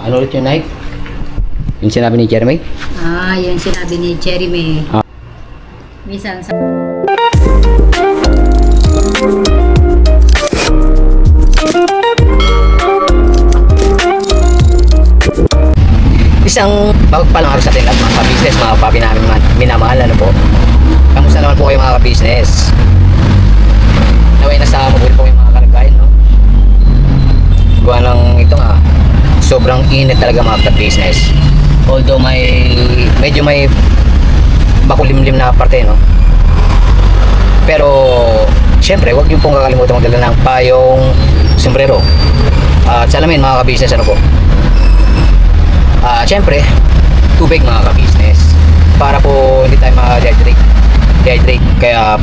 Ano ulit yun, Nay? Yung sinabi ni Jeremy? Yung sinabi ni Jeremy. Ah. Minsan sa... Isang pagpalang araw sa atin lahat mga ka-business, mga papi namin minamahal, ano po? Kamusta naman po kayo mga ka-business? Naway na sa mabuti po kayong mga kalagayan, no? Gawa ng ito nga, sobrang init talaga mga ka-business. Although medyo may makulimlim na parte, no? Pero syempre, huwag niyo pong kakalimutan magdala ng payong, sombrero at salamin mga ka-business, ano po? Syempre, tubig mga ka-business para po hindi tayo ma-dehydrate. Kaya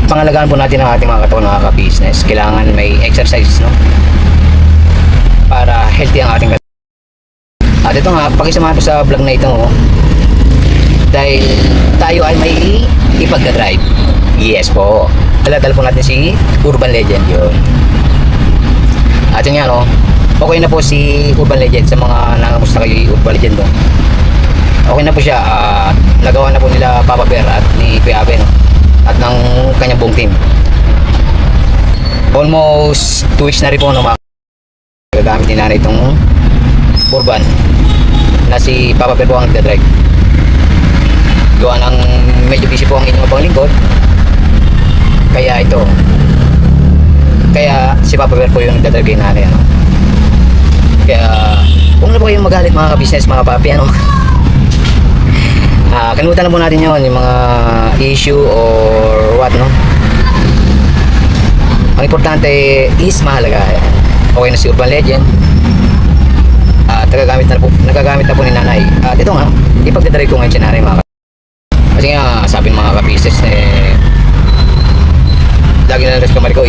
pangalagaan po natin ang ating mga katawan mga ka-business. Kailangan may exercise, no? Para healthy ang ating katawan. At ito nga, pakisamahan po sa vlog na ito, no? Dahil tayo ay may ipagdadrive. Yes po. Dala po natin si Urban Legend yun. At yun nga, no? Okay na po si Urban Legend sa mga nangamusta kay Urban Legend, no? Okay na po siya. Nagawa na po nila Papa Bear at ni Kuya Abe, no? At ng kanyang buong team. Almost 2 weeks na rin po, no? Gagamit nila na itong Urban na si Papa Bear po ang nagdadrive. Gawa ng medyo busy po ang inyong abang lingkod. Kaya ito. Kaya si Papa Bear po yung nagdadrive kay nanay, ano? Kaya huwag na po kayong magalit mga ka-business, mga papi, ano? Kalimutan na po natin yun, yung mga issue or what, no? Ang importante is mahalaga. Okay na si Urban Legend. Nagagamit na po ni nanay. At ito nga, ipagdadrive ko ngayon si nanay, mga ka-business. Kasi nga, sabi ng mga ka-business, lagi na lang sa kamari ko,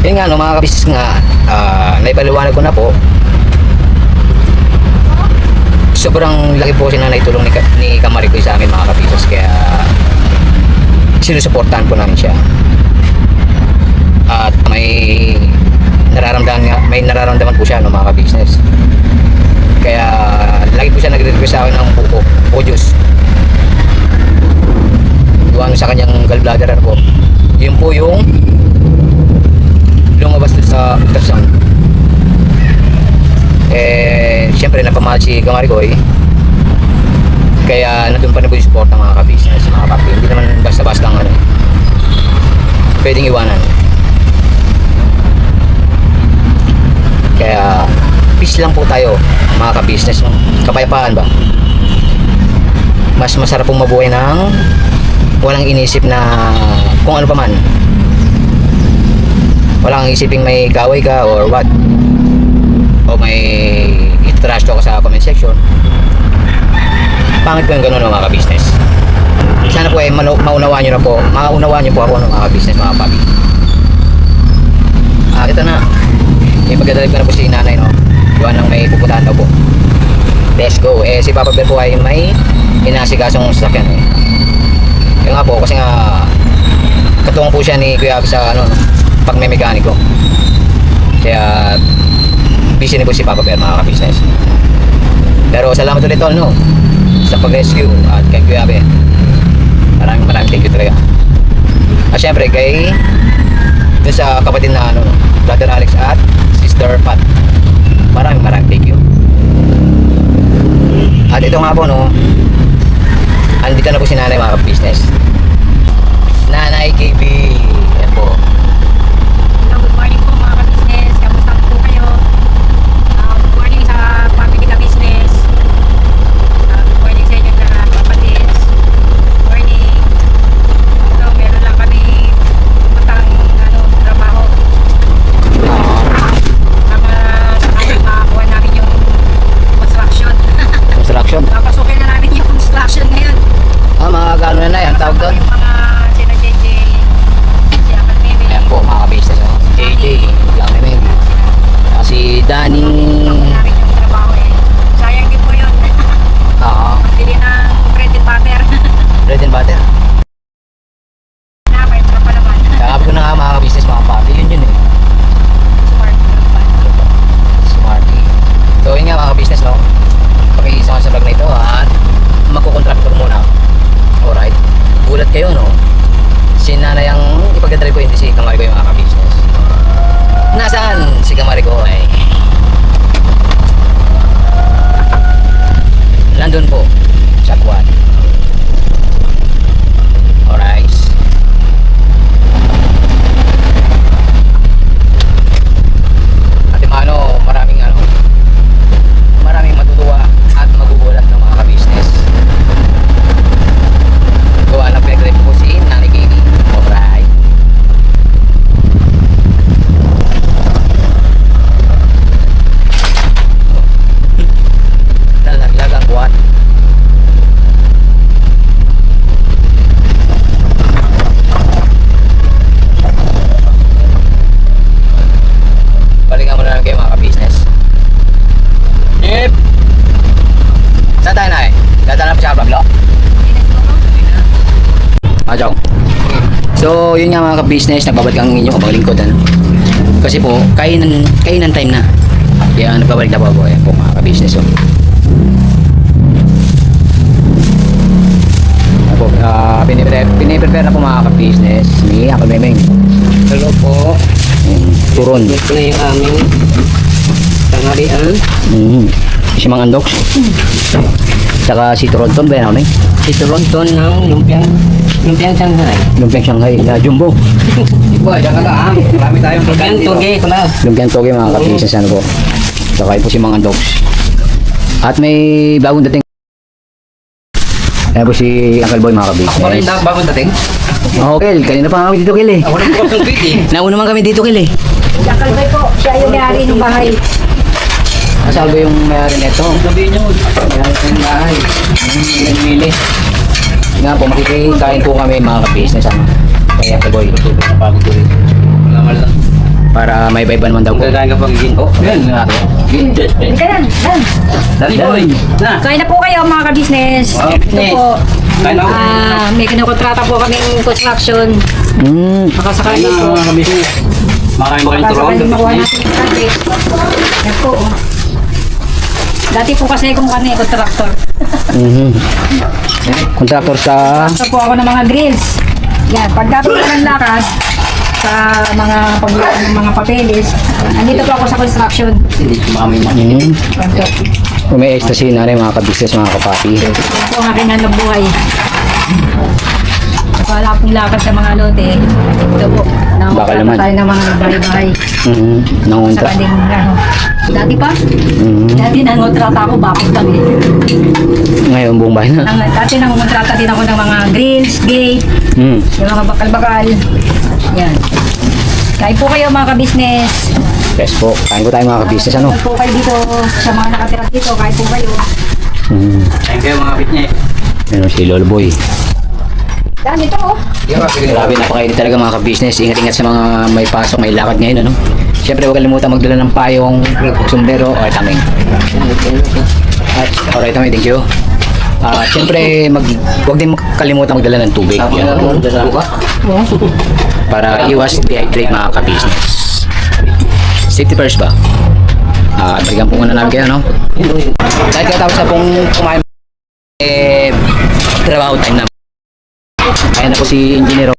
yun nga, no, mga ka-business nga, naipaliwanag ko na po. Sobrang laki po kasi na naitulong ni Kamarikoy sa amin mga ka-business. Kaya sinusuportahan po namin siya. At may nararamdaman po siya, no, mga ka-business. Kaya lagi po siya nagre-request sa akin ng buko juice. Iwan sa kanyang gallbladder po. Yun po yung lumabas sa ultrasound. Siyempre napamahal si Kamarikoy. Kaya nandun pa na po yung support ng mga ka-business, mga papi. Hindi naman basta-basta ang pwedeng iwanan. Kaya peace lang po tayo mga ka-business, no? Kapayapaan ba? Mas masarap pong mabuhay ng walang inisip na kung ano pa man. Walang isiping may kaway ka or what, o may itrash ka sa comment section. Pangit po yung gano'n, mga ka-business. Sana po maunawaan nyo po ako, mga ka-business, mga papi. Ito na, may pagdadrive ka na po si nanay, no? Gawa nang may pupuntahan daw po. Let's go. Si Papa Bear po ay may inasikasong sasakyan, Yung nga po, kasi nga katuwang po siya ni Kuya Abi sa pag may mekaniko. Kaya busy na po si Papa Bear, mga ka-business. Pero salamat ulit, no, sa pag-rescue at kay Kuya Abe. Maraming thank you talaga. At syempre kay dun sa kapatid na Brother Alex at Sister Pat. Maraming thank you. At ito nga po, no, andito na po si nanay, mga ka-business. Nanay KB. Yan po. Hello, good morning po mga ka-business. Kamusta po kayo? Good morning sa family ka-business. Good morning sa inyo lahat, kapatid. Good morning. So, meron lang kami putang trabaho. Saka makakuha namin yung construction. Construction. Papasukin na namin yung construction ngayon. Mga gano'n na yan. Tawag Chong. So, yun nga mga ka-business, nagbabalik ang inyong abang lingkod. Ano? Kasi po, kainan time na. Kaya nagbabalik na po ako. Ayan po mga ka-business. Oh. Ayan po, piniprepare na po mga ka-business ni Uncle Memeng. Hello po. Turon. Ito na yung aming tanghalian. Si Mang Andox. Saka si Toronton ba yan, Meng? Si Toronton ng lumpiang Shanghai. Lumpiang Shanghai na Jumbo. Iba, dyan ka lang. Marami tayong lumpiang toge ko na. Lumpiang Toge mga ka-business. Ano po? Saka po si Mang Andox. At may bagong dating. Ayan po si Uncle Boy mga ka-business. Ako rin na bagong dating. Okay, kanina pa kami dito, Kil eh. Ako rin bukas ng tweet eh. Nauna naman kami dito, Kil eh. Kalbay po, siya yung may-ari ng bahay. Kasalbo yung mayari nito. Sabihin nyo. Mayari ng bahay. Mili. Nga po, makikikain po kami mga ka-business. Ano? Kaya Uncle Boy. Napagod ko rin. Wala lang. Para may iba naman daw po. Kung kakain ka pang ginto. Yan nga po. Hindi ka yan, dan. Dali boy. Na. Kain na po kayo mga ka-business. Wow, Ito business. po. Kain na ako. May kinukontrata po kaming construction. Makasakali Kain po. na mga business. Makain ba kayong turon? Makasakali makuha natin yung project. Yan po. Dati po kasi kung kami contractor. Contractor sa... Contractor po ako ng mga grills. Yan, pagka po ng lakad sa mga pagbuhat ng mga papeles, andito po ako sa construction. Hindi ko makami mo. Mm. Yan po. Kung may extra scene na rin mga ka-business, mga kapapi. Yan po ang aking hanap buhay. Wala pong lakad sa mga lote. Ito po. Bakal naman. Tayo ng mga bahay-bahay. Sa Nangunta. kanding ano. Dati pa? Dati nangontrata ako, bakit lang eh. Ngayon, buong bahay na. Dati nangontrata din ako ng mga grills, gate, yung mga bakal-bakal. Yan. Kain po kayo mga ka-business. Yes po. Kain ko tayo mga ka-business. Ano? Kain po kayo dito sa mga nakatira dito. Kain po kayo. Thank you mga business. Ano si Lolo Boy. Yan, ito oh. Grabe, napakainit talaga mga ka-business. Ingat-ingat sa mga may pasok, may lakad ngayon. Ano? Siyempre, huwag kalimutan magdala ng payong, sombrero, or taming. At, alright, taming, thank you. Siyempre, huwag din kalimutan magdala ng tubig. Yan. Para iwas dehydrate mga ka-business. Safety first ba? Balikan po muna namin kayo, no? Dahil katapos na pong kumain, trabaho time na. Ayan na po si Engineer.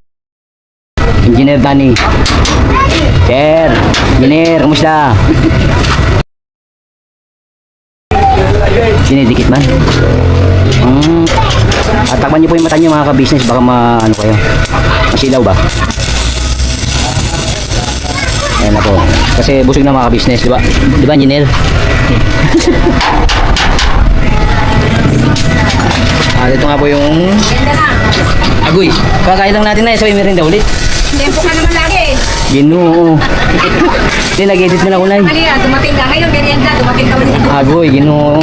Engineer Danny. Sir, Engineer, kamusta? Sinidikit man. At takpan niyo po yung mata niyo mga ka-business, baka ano kayo. Masilaw ba? Ayan na po. Kasi busog na mga ka-business, di ba? Di ba, Engineer? Ito nga po yung agoy. Kakain lang natin na, so merinda ulit. Tempo ka naman lagi. Ginoo. Hindi, nag-edit mo na kulay. Mali yan, dumating ka. Ngayon, merienda, dumating ka ulit. Agoy, ginoo.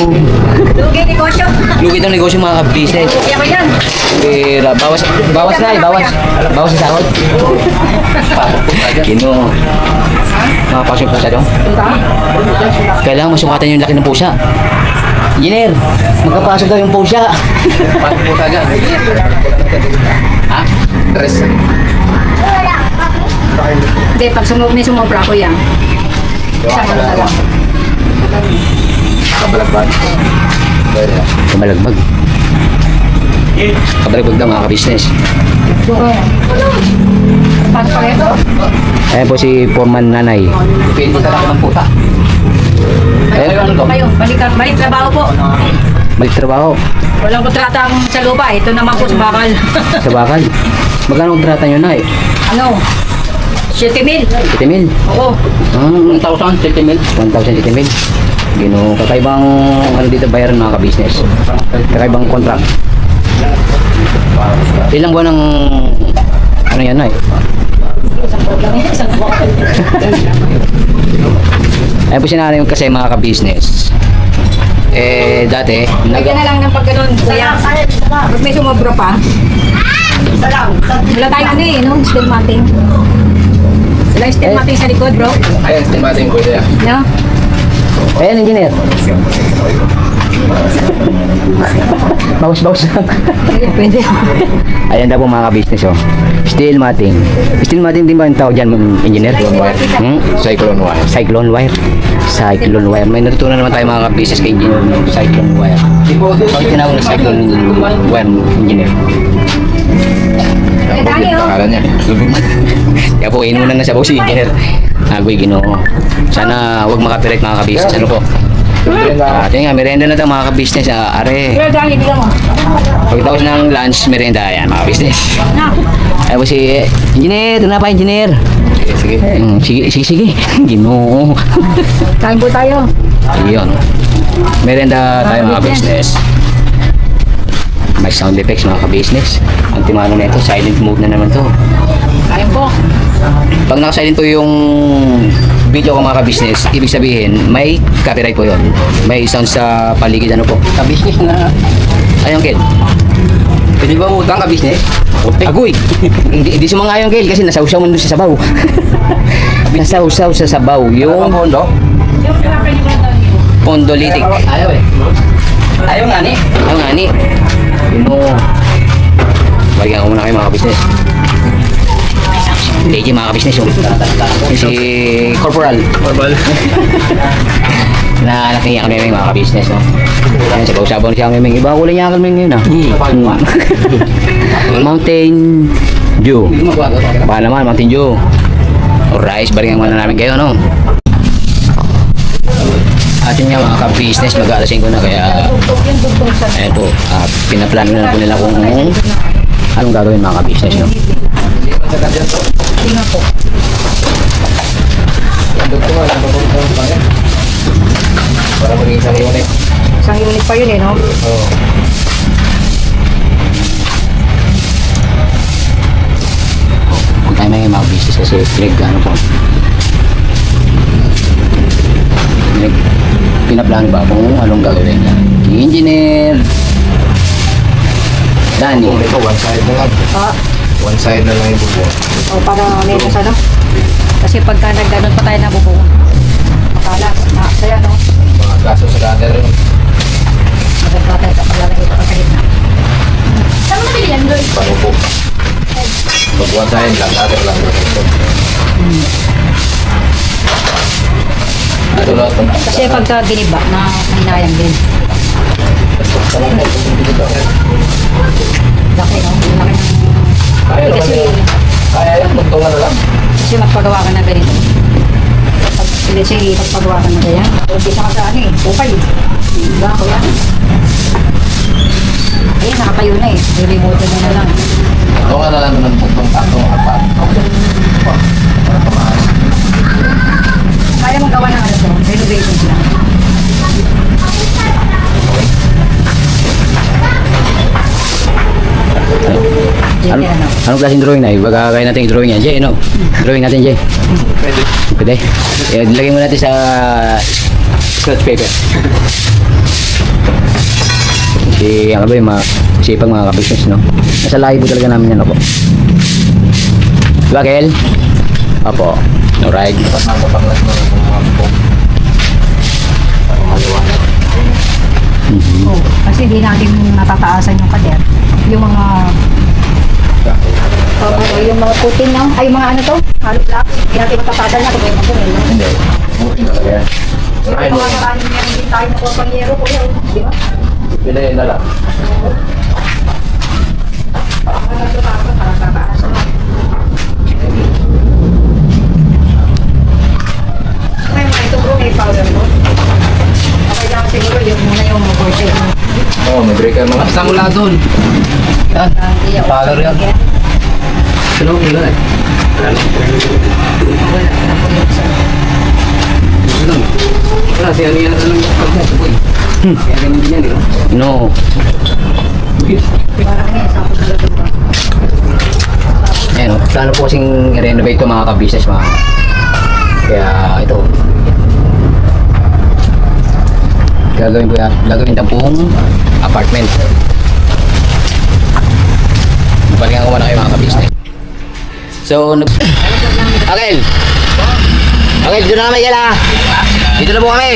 Lugi, negosyo. Lugit ang negosyo mga ka-business. Kaya ko yan. Pero bawas na bawas sa sahod. Ginoo. Makapasok po siya doon. Kailangan masukatan yung laki ng pusa. Engineer, magkapasok daw yung pusa. Pasok po sa dyan. Ha? Tres. Hindi, pag sumobra ko yan. Isang ano na lang. Kabalagbag. Kamalagbag. Kabalagbag daw mga ka-business. Paano pa ito? Ayan po si Foreman Nanay. Depende sa laki ng puta. Ayan, Balik trabaho po. balik trabaho. Walang kontrata ang sa lupa. Ito naman po sa bakal. Sa bakal. Magkano ang kontrata nyo na eh? Ano? 7,000. 70,000. Oo. 1,000, 70,000. 1,070,000. Ginoo, kakaibang ano dito bayaran mga ka-business. Kakaibang contract. Ilang buwan ang ano yan na eh? Ayun po sinanay yung kasi mga ka-business. Dati, Lagyan na lang ng pag ganun. Kaya, pag may sumobra pa, wala tayong ano eh, no? Steel matting. Wala yung steel matting sa likod, bro. Ayan, stimating ko siya. No? Ayan, engineer. Bawas lang. Pwede. Ayan daw po mga ka-business oh. Steel matting. Steel matting din ba yung tawag dyan, engineer? Cyclone wire. Cyclone wire. Cyclone wire. May natutunan naman tayo mga ka-business kay engineer ng cyclone wire. Bakit tinawag na cyclone wire, engineer? Akala niya. Kaya po, inunan na siya po si engineer. Agoy ginoo. Sana wag makapirate mga ka-business. Ano po? Tingnan nga, merienda na ito mga ka-business. Are, Dali, bigyan mo. pagkatapos ng lunch, merienda. Ayan mga ka-business. Ay po si engineer. Ito na pa engineer. Sige. Sige. Ginoo. Kain po tayo. Yun. Merienda tayo mga ka-business. May sound effects mga ka-business. Ang timano na ito, silent mode na naman to. Kain po. Pag naka-silent po yung video ko mga ka-business, ibig sabihin, may copyright po yun. May sound sa paligid, ano po. Ka-business na. Ayun, Kel. Pwede ba utang ka-business? Agoy! Hindi sumangayon, Kel, kasi nasawsaw mo doon sa sabaw. Nasawsaw sa sabaw. Yung Yung pondo? pondolitic. Ayaw eh. Ayaw nga ni. Ang ani. Yun o. Balikan ko muna kayo mga ka-business. Thank you mga ka-business. Yung si Corporal. Na anak niya kami mga ka-business. No? Ayan, sabaw-sabaw na siya kami. Iba kulay niya kami ngayon. Mountain Dew. Paano naman, Mountain Dew. O rice, balikan muna namin kayo. No? Atin nga mga ka-business, mag-aalasin ko na kaya ayan po, pinaplano na po nila kung anong gagawin mga ka-business. No? Tingnan po. Para maging isang unit. Isang unit pa yun eh, no? Oo. Kung tayo may mga business kasi pinag-ano po. Pinaplano ba kung anong gagawin niya? Engineer Danny. Ito, one side na lang. Ah, One side na lang yung bubo. o para meron sa ano? Kasi pagka nagganon pa tayo nabubuo. Makalas. Saya, no? Mga kaso sa gutter yun. Maganda tayo kapag lalagay ito sa gitna. Saan mo nabili yan, Joy? Panupo. Pag one side lang, gutter lang. Ito lang ito. Kasi pagka giniba, na hinayang din. Laki, no? Laki ng... Kaya naman Kasi, yun. Kaya yan, magtungan na lang. kasi magpagawa ka na ganito. Kasi pagpagawa ka na ganyan. Hindi sa kasaan eh. Okay. Diba ako yan? Ayun, nakatayo na eh. I-remote na lang. Tungan na lang ng putong tatong apat. Para tumaas. Kaya mong gawa ng ano to? Renovations lang. Ano, anong klaseng drawing na? Baga kaya natin i-drawing yan. Jay, ano? Drawing natin, Jay. Pwede. Pwede. Lagay mo natin sa scratch paper. Kasi ano ba yung mga sipag mga ka-business, no? Nasa lahi po talaga namin yan, ako. Diba, Kel? Opo. Alright. Dapat nakapanglas mo ng mga pupong. Para maliwanag. Oh, kasi hindi natin natataasan yung pader. Yung mga yung mga putin na, ay mga ano to, halo black. Hindi natin matataasan na kung may mga Hindi. Buti talaga yan. Ay, mga maraming meron din tayo ng kompanyero ko yun, di ba? Pinayin na lang. Ay, mga ito bro, may powder mo. Okay lang siguro yung muna yung Porsche. Oo, may breaker mga. Basta mula doon. Yan. Powder yan. Sino kung ilan eh? Wala, siya niya na lang yung pagkakas ko eh. Kaya ganyan din yan eh. No. Parang ngayon, sapos na lang ba? Ayan, no? Plano po kasing i-renovate ito mga ka-business, mga. Kaya ito. Gagawin ko yan. Gagawin ng buong apartment. Balikan ko muna kayo mga ka-business. So, Akil! Akil, dito na kami, Akil ha! Dito na po kami!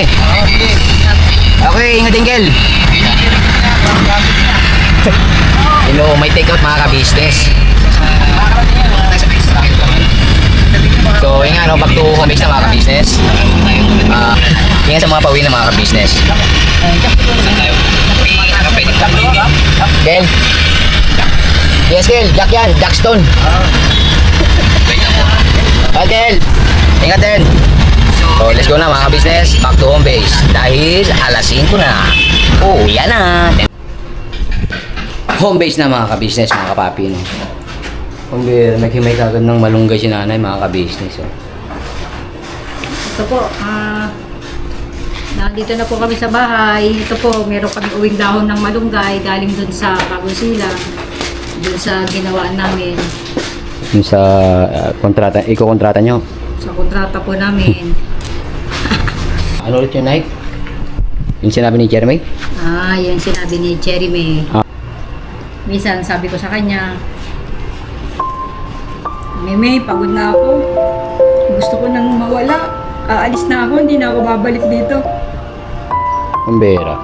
Okay! ingat din, Kel. Hello, may take out mga ka-business. So, yun nga, no, back to home base na mga ka-business. Yan sa mga pauwi na mga ka-business. Kel. Yes, Kel. Jack yan. Jackstone. Bye, Kel. Ingat din. So, let's go na mga ka-business. Back to home base. Dahil alas 5 na. Oh, yan na. Home base na mga ka-business, mga kapapi. No? Naghimay kagad ng malunggay si nanay, mga ka-business. Oh. Ito po, nandito na po kami sa bahay. Ito po, meron kami uwing dahon ng malunggay galing dun sa Kagusilang. Dun sa ginawa namin. Yung sa kontrata, iko-kontrata nyo. Sa kontrata po namin. Ano ulit yung Nike? Yung sinabi ni Jeremy? Yan sinabi ni Jeremy. Minsan sabi ko sa kanya, Meme, pagod na ako. Gusto ko nang mawala. Aalis na ako, hindi na ako babalik dito. Ang bera.